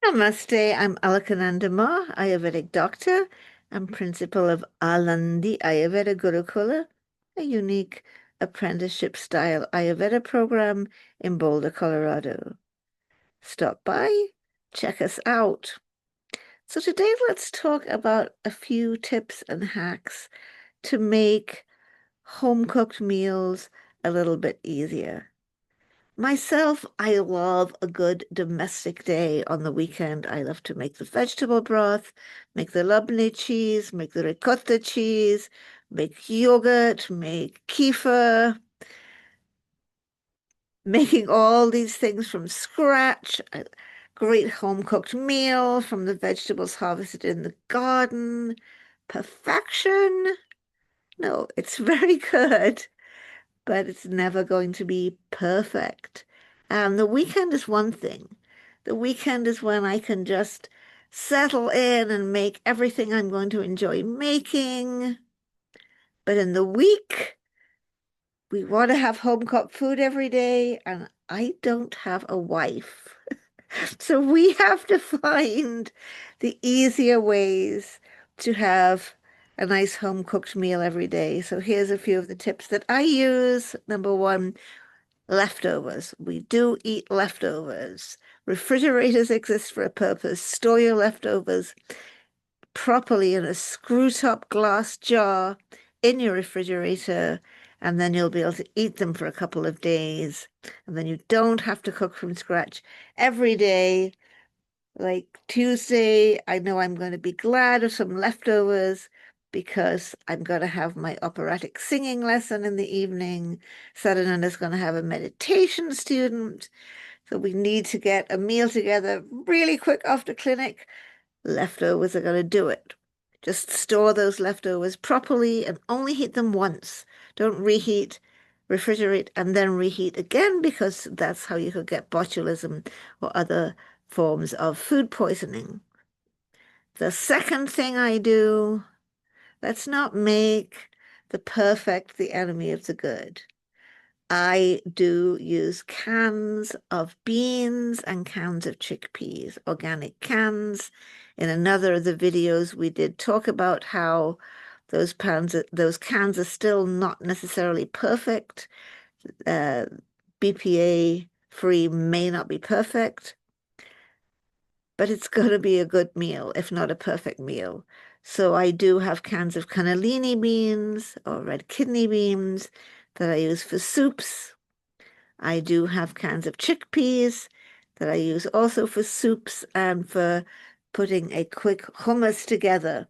Namaste, I'm Alakananda Ma, Ayurvedic doctor and principal of Alandi Ayurveda Gurukula, a unique apprenticeship-style Ayurveda program in Boulder, Colorado. Stop by, check us out. So today let's talk about a few tips and hacks to make home-cooked meals a little bit easier. Myself, I love a good domestic day on the weekend. I love to make the vegetable broth, make the labneh cheese, make the ricotta cheese, make yogurt, make kefir, making all these things from scratch. A great home-cooked meal from the vegetables harvested in the garden. Perfection? No, it's very good, but it's never going to be perfect. And the weekend is one thing. The weekend is when I can just settle in and make everything I'm going to enjoy making. But in the week, we want to have home cooked food every day, and I don't have a wife. So we have to find the easier ways to have a nice home cooked meal every day. So here's a few of the tips that I use. Number one, leftovers. We do eat leftovers. Refrigerators exist for a purpose. Store your leftovers properly in a screw-top glass jar in your refrigerator, and then you'll be able to eat them for a couple of days. And then you don't have to cook from scratch every day. Like Tuesday, I know I'm going to be glad of some leftovers because I'm going to have my operatic singing lesson in the evening. Saranana's going to have a meditation student. So we need to get a meal together really quick after clinic. Leftovers are going to do it. Just store those leftovers properly and only heat them once. Don't reheat, refrigerate, and then reheat again because that's how you could get botulism or other forms of food poisoning. The second thing I do, let's not make the perfect the enemy of the good. I do use cans of beans and cans of chickpeas, organic cans. In another of the videos, we did talk about how those cans are still not necessarily perfect. BPA free may not be perfect, but it's going to be a good meal, if not a perfect meal. So I do have cans of cannellini beans or red kidney beans that I use for soups. I do have cans of chickpeas that I use also for soups and for putting a quick hummus together.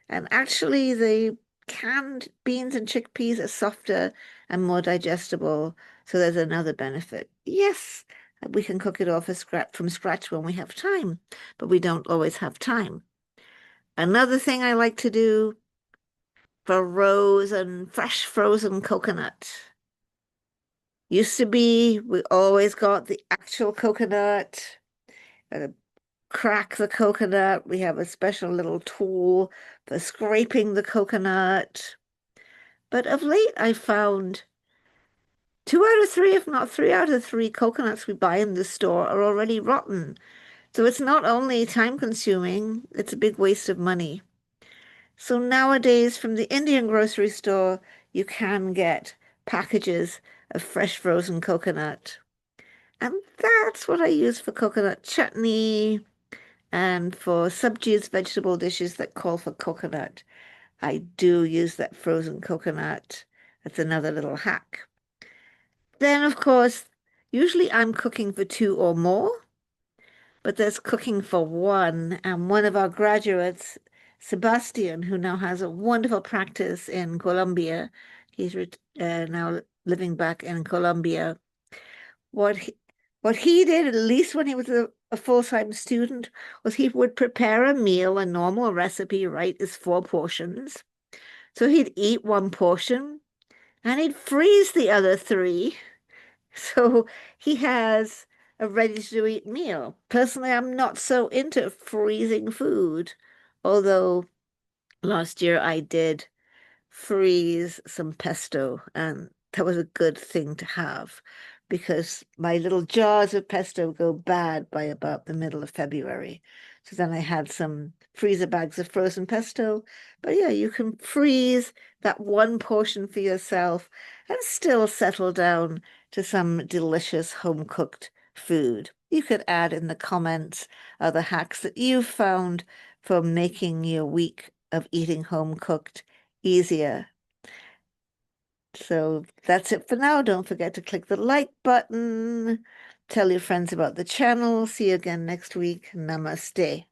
And actually, the canned beans and chickpeas are softer and more digestible, so there's another benefit. Yes, we can cook it all from scratch when we have time, but we don't always have time. Another thing I like to do, fresh frozen coconut. Used to be, we always got the actual coconut, crack the coconut. We have a special little tool for scraping the coconut. But of late, I found 2 out of 3, if not 3 out of 3 coconuts we buy in the store are already rotten. So it's not only time consuming, it's a big waste of money. So nowadays, from the Indian grocery store, you can get packages of fresh frozen coconut. And that's what I use for coconut chutney and for subjus vegetable dishes that call for coconut. I do use that frozen coconut. That's another little hack. Then, of course, usually I'm cooking for 2 or more, but there's cooking for one. And one of our graduates, Sebastian, who now has a wonderful practice in Colombia, he's now living back in Colombia. What he, what he did, at least when he was a full-time student, was he would prepare a meal. A normal recipe, right, is 4 portions. So he'd eat 1 portion and he'd freeze the other 3. So he has a ready-to-eat meal. Personally, I'm not so into freezing food, although last year I did freeze some pesto, and that was a good thing to have because my little jars of pesto go bad by about the middle of February. So then I had some freezer bags of frozen pesto. But yeah, you can freeze that one portion for yourself and still settle down to some delicious home cooked food. You could add in the comments other hacks that you've found for making your week of eating home cooked easier. So that's it for now. Don't forget to click the like button. Tell your friends about the channel. See you again next week. Namaste.